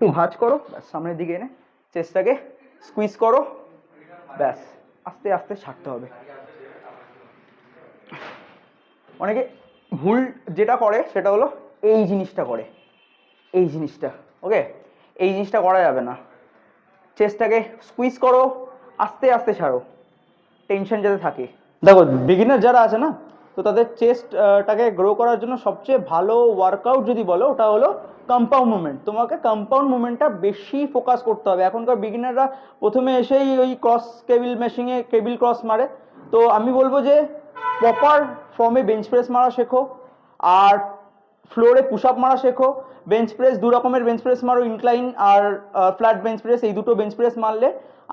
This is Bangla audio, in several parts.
একটু ভাঁজ করো, ব্যাস সামনের দিকে এনে চেস্টটাকে স্কুইজ করো, ব্যাস আস্তে আস্তে ছাড়তে হবে। অনেকে ভুল যেটা করে সেটা হলো এই জিনিসটা করে, এই জিনিসটা, ওকে, এই জিনিসটা করা যাবে না। চেস্টটাকে স্কুইজ করো, আস্তে আস্তে ছাড়ো, টেনশন যাতে থাকে। দেখো বিগিনার যারা আছে না, তো তাদের চেস্টটাকে গ্রো করার জন্য সবচেয়ে ভালো ওয়ার্কআউট যদি বলো ওটা হলো কম্পাউন্ড মুভমেন্ট। তোমাকে কম্পাউন্ড মুভমেন্টটা বেশি ফোকাস করতে হবে। এখনকার বিগিনাররা প্রথমে এসেই ওই ক্রস কেবিল মেশিনে কেবিল ক্রস মারে। তো আমি বলবো যে প্রপার ফর্মে বেঞ্চ প্রেস মারা শেখো, আর ফ্লোরে পুশ আপ মারা শেখো। বেঞ্চ প্রেস দু রকমের বেঞ্চ প্রেস মারো, ইনক্লাইন আর ফ্ল্যাট বেঞ্চ প্রেস, এই দুটো বেঞ্চ প্রেস মারলে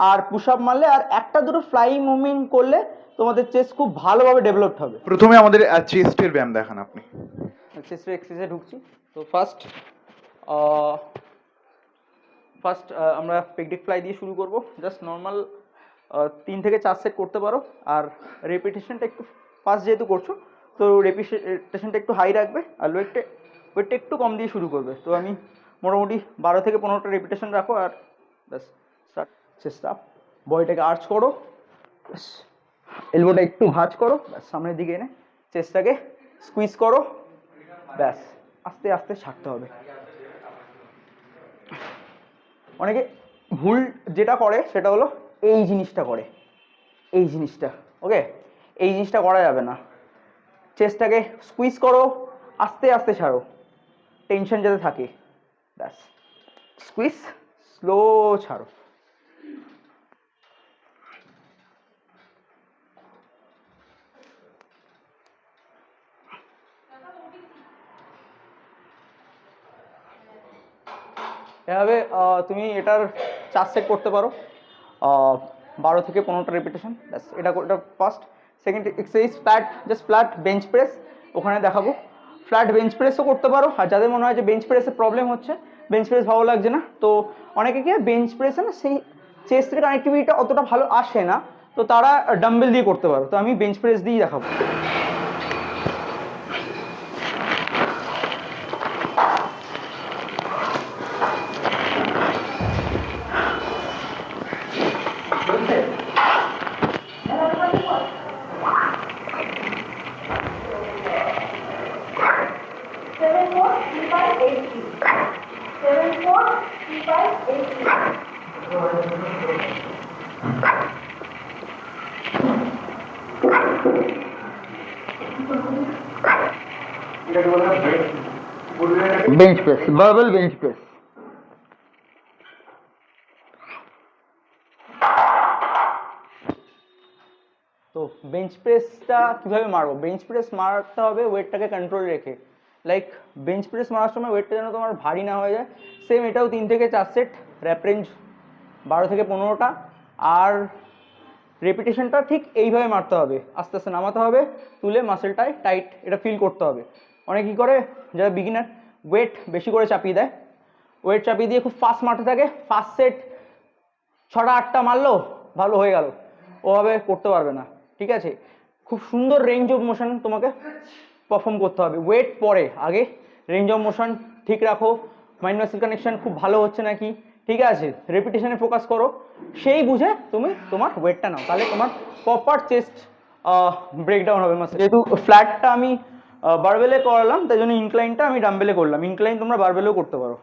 আর পুশ আপ মারলে আর একটা দুটো ফ্লাইং মুভমেন্ট করলে তোমাদের চেস্ট খুব ভালোভাবে ডেভেলপড হবে। প্রথমে আমাদের চেস্টের ব্যায়াম দেখান আপনি। চেস্টের এক্সারসাইজে ঢুকছি। তো ফার্স্ট আমরা পেকডিক ফ্লাই দিয়ে শুরু করব। জাস্ট নর্মাল 3 থেকে 4 সেট করতে পারো, আর রেপিটেশনটা একটু ফাস্ট যেহেতু করছো তো রেপিটেশনটা একটু হাই রাখবে, আর ওয়েটটা একটু কম দিয়ে শুরু করবে। তো আমি মোটামুটি 12 থেকে 15টা রেপিটেশন রাখো, আর ব্যাস স্টার্ট। চেস্ট আপ, বডিটাকে আর্চ করো, ব্যাস এলবোটা একটু ভাঁজ করো, ব্যাস সামনের দিকে এনে চেস্টটাকে স্কুইজ করো, ব্যাস আস্তে আস্তে ছাড়তে হবে। অনেকে ভুল যেটা করে সেটা হলো এই জিনিসটা করে, এই জিনিসটা, ওকে, এই জিনিসটা করা যাবে না। চেস্টটাকে স্কুইজ করো, আস্তে আস্তে ছাড়ো, টেনশন যাতে থাকে, ব্যাস স্কুইজ, স্লো ছাড়ো। এভাবে তুমি এটার 4 সেট করতে পারো, 12 থেকে 15টা রেপিটেশন, ব্যাস এটা first. Second exercise just flat bench press, ওখানে দেখাবো। ফ্ল্যাট বেঞ্চ প্রেসও করতে পারো, আর যাদের মনে হয় যে বেঞ্চ প্রেসে প্রবলেম হচ্ছে, বেঞ্চ প্রেস ভালো লাগছে না, তো অনেকে কি বেঞ্চ প্রেসে না সেই চেস্টের কানেক্টিভিটিটা অতটা ভালো আসে না, তো তারা ডাম্বেল দিয়ে করতে পারো। তো আমি বেঞ্চ প্রেস দিয়েই দেখাবো। Bench press, barbell bench press. তো বেঞ্চ প্রেসটা কীভাবে মারবো? বেঞ্চ প্রেস মারতে হবে ওয়েটটাকে কন্ট্রোল রেখে। লাইক বেঞ্চ প্রেস মারার সময় ওয়েটটা যেন তোমার ভারী না হয়ে যায়। সেম এটাও 3 থেকে 4 সেট, র্যাপ রেঞ্জ 12 থেকে 15টা, আর রেপিটেশনটা ঠিক এইভাবে মারতে হবে, আস্তে আস্তে নামাতে হবে, তুলে মাসেলটায় টাইট এটা ফিল করতে হবে। অনেক কী করে, যারা বিগিনার ওয়েট বেশি করে চাপিয়ে দেয়, ওয়েট চাপিয়ে দিয়ে খুব ফাস্ট মারতে থাকে, ফার্স্ট সেট 6টা 8টা মারলো, ভালো হয়ে গেল, ওভাবে করতে পারবে না। ঠিক আছে, খুব সুন্দর রেঞ্জ অফ মোশন তোমাকে পারফর্ম করতে হবে। ওয়েট পরে, আগে রেঞ্জ অফ মোশন ঠিক রাখো, মাইন্ড মাসেল কানেকশন খুব ভালো হচ্ছে নাকি, ঠিক আছে, রেপিটেশনে ফোকাস করো, সেই বুঝে তুমি তোমার ওয়েটটা নাও, তাহলে তোমার প্রপার চেস্ট ব্রেকডাউন হবে মাসেল। যেহেতু ফ্ল্যাটটা আমি বারবেলে করালাম, তাই জন্য ইনক্লাইনটা আমি ডাম্বেলে করলাম। ইনক্লাইন তোমরা বারবেলেও করতে পারো।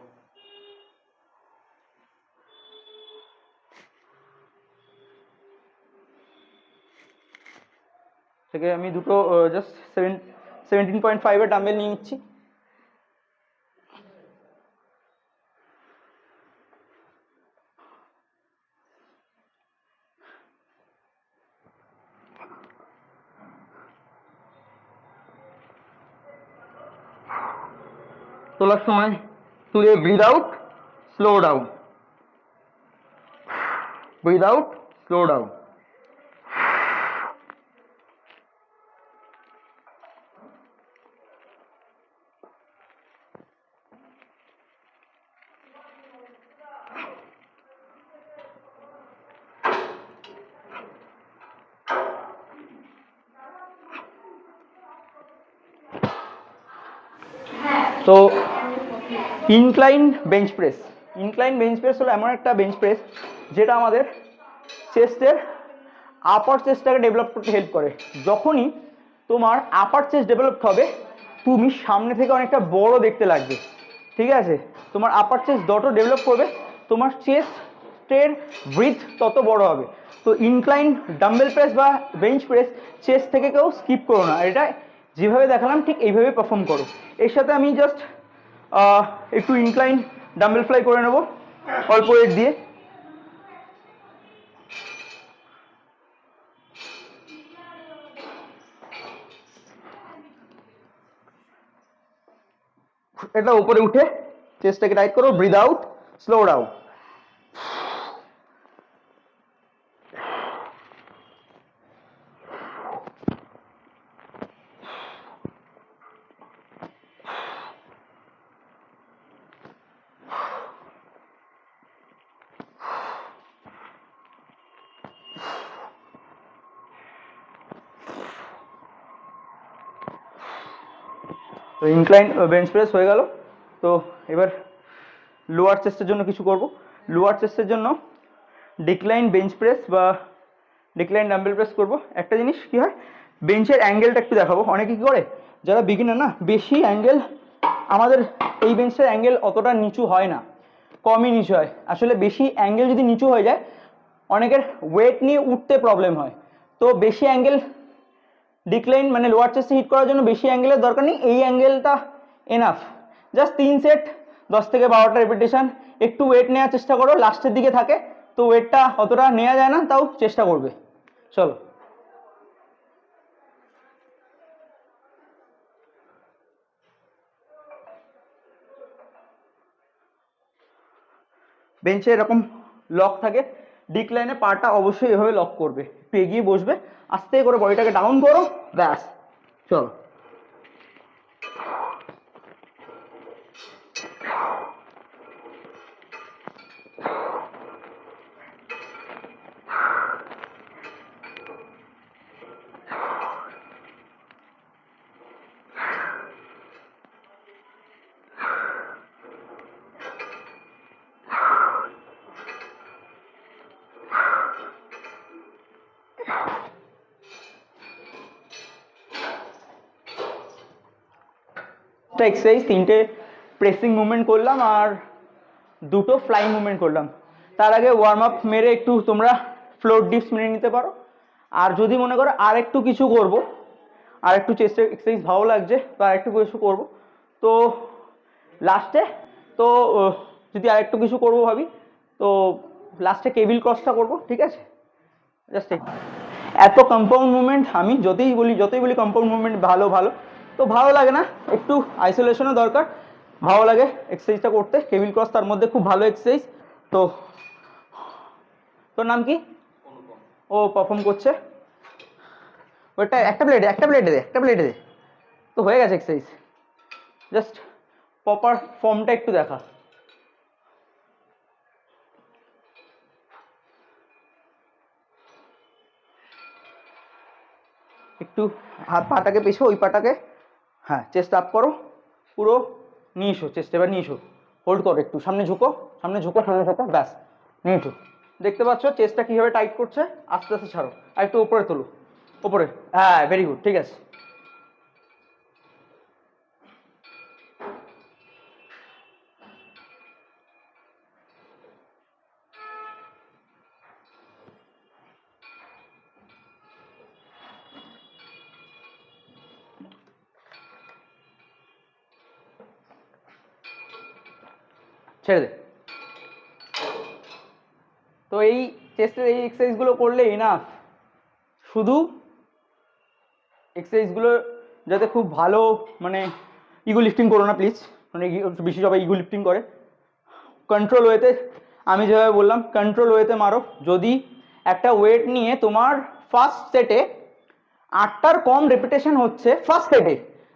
থেকে আমি দুটো জাস্ট 17.5 ডাম্বেল নিয়ে নিচ্ছি। তোলার সময় তুলে breathe out, slow down, breathe out, slow down. তো incline bench press, incline bench press হলো এমন একটা বেঞ্চ প্রেস যেটা আমাদের চেস্টের আপার চেস্টটাকে ডেভেলপ করতে হেল্প করে। যখনই তোমার আপার চেস্ট ডেভেলপ হবে তুমি সামনে থেকে অনেকটা বড় দেখতে লাগবে, ঠিক আছে? তোমার আপার চেস্ট যত ডেভেলপ করবে তোমার চেস্টের ব্রিথ তত বড় হবে। তো ইনক্লাইন ডাম্বেল প্রেস বা বেঞ্চ প্রেস চেস্ট থেকে কেউ স্কিপ করো না, এটা যেভাবে দেখালাম ঠিক এইভাবে পারফর্ম করো। এর সাথে আমি জাস্ট একটু ইনক্লাইন ডাম্বেল ফ্লাই করে নেব অল্প ওয়েট দিয়ে। এটা উপরে উঠে চেস্টটাকে টাইট করো, ব্রিথ আউট, স্লো ডাউন। তো ইনক্লাইন বেঞ্চ প্রেস হয়ে গেল। তো এবার লোয়ার চেস্টের জন্য কিছু করব। লোয়ার চেস্টের জন্য ডিক্লাইন বেঞ্চ প্রেস বা ডিক্লাইন ডাম্বেল প্রেস করব। একটা জিনিস কি হয়, বেঞ্চের অ্যাঙ্গেলটা একটু দেখাবো। অনেকে কি করে, যারা বিগিনার না, বেশি অ্যাঙ্গেল, আমাদের এই বেঞ্চের অ্যাঙ্গেল অতটা নিচু হয় না, কমই নিচু হয়। আসলে বেশি অ্যাঙ্গেল যদি নিচু হয়ে যায় অনেকের ওয়েট নিয়ে উঠতে প্রবলেম হয়। তো বেশি অ্যাঙ্গেল ডিক্লাইন মানে লোয়ার চেস্টে হিট করার জন্য বেশি অ্যাঙ্গেলের দরকার নেই, এই অ্যাঙ্গেলটা এনাফ। জাস্ট 3 সেট 10 থেকে 12টা রেপিটেশন। একটু ওয়েট নেওয়ার চেষ্টা করো, লাস্টের দিকে থাকে তো ওয়েটটা অতটা নেওয়া যায় না, তাও চেষ্টা করবে। চলো। বেঞ্চে এরকম লক থাকে, ডিক্লাইনে পাটা অবশ্যই এভাবে লক করবে, একটু এগিয়ে বসবে, আস্তে করে বডিটাকে ডাউন করো, ব্যাস। চলো। এক্সারসাইজ 3টে প্রেসিং মুভমেন্ট করলাম আর 2টো ফ্লাইং মুভমেন্ট করলাম। তার আগে ওয়ার্ম আপ মেরে একটু তোমরা ফ্লোর ডিপস মেরে নিতে পারো। আর যদি মনে করো আর একটু কিছু করব, আর একটু চেস্টের এক্সারসাইজ ভালো লাগছে বা আর একটু কিছু করবো, তো লাস্টে তো যদি আর একটু কিছু করবো ভাবি, তো লাস্টে কেবিল ক্রসটা করবো, ঠিক আছে? জাস্ট এত কম্পাউন্ড মুভমেন্ট আমি যতই বলি কম্পাউন্ড মুভমেন্ট ভালো ভালো, তো ভালো লাগে না, একটু আইসোলেশনও দরকার, ভালো লাগে এক্সারসাইজটা করতে। কেবিল ক্রস তার মধ্যে খুব ভালো এক্সারসাইজ। তো তোর নাম কি? ও পারফর্ম করছে। ওটা একটা প্লেটে দে, তো হয়ে গেছে এক্সারসাইজ। জাস্ট প্রপার ফর্মটা একটু দেখা। একটু হাত পাটাকে পেছো, ওই পাটাকে, হ্যাঁ, চেস্ট আপ করো, পুরো নিয়ে এসো, চেস্ট এবার নিয়ে এসো, হোল্ড করো, একটু সামনে ঝুঁকো, সামনে ঝুঁকো, ব্যাস, নিয়ে এসো। দেখতে পাচ্ছ চেস্টটা কিভাবে টাইট করছে, আস্তে আস্তে ছাড়ো, আর একটু উপরে তোলো, উপরে, হ্যাঁ, ভেরি গুড, ঠিক আছে। ছেড়ে দে। তো এই চেস্টের এই এক্সারসাইজগুলো করলে এনাফ। শুধু এক্সারসাইজগুলো যাতে খুব ভালো, মানে ইগো লিফটিং করো না প্লিজ, মানে বেশি সবাই ইগো লিফটিং করে। কন্ট্রোল ওয়েতে, আমি যেভাবে বললাম কন্ট্রোল ওয়েতে মারো। যদি একটা ওয়েট নিয়ে তোমার ফার্স্ট সেটে 8টার কম রেপিটেশন হচ্ছে ফার্স্ট সেটে,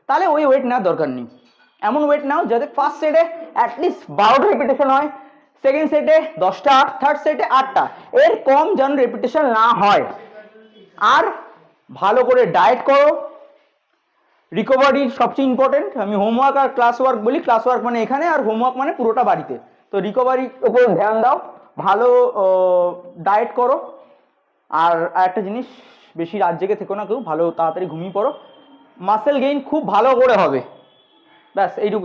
তাহলে ওই ওয়েট নেওয়ার দরকার নেই। এমন ওয়েট নাও যাতে ফার্স্ট সেটে অ্যাটলিস্ট 12টা রেপিটেশন হয়, সেকেন্ড সেটে 10টা, থার্ড সেটে 8টা, এর কম যেন রেপিটেশন না হয়। আর ভালো করে ডায়েট করো। রিকভারি সবচেয়ে ইম্পর্টেন্ট। আমি হোমওয়ার্ক আর ক্লাস ওয়ার্ক বলি, ক্লাস ওয়ার্ক মানে এখানে, আর হোমওয়ার্ক মানে পুরোটা বাড়িতে। তো রিকভারির উপর ধ্যান দাও, ভালো ডায়েট করো, আর একটা জিনিস, বেশি রাত জেগে থেকো না কেউ, ভালো তাড়াতাড়ি ঘুমিয়ে পড়ো, মাসেল গেইন খুব ভালো করে হবে, ব্যাস এইটুকুই।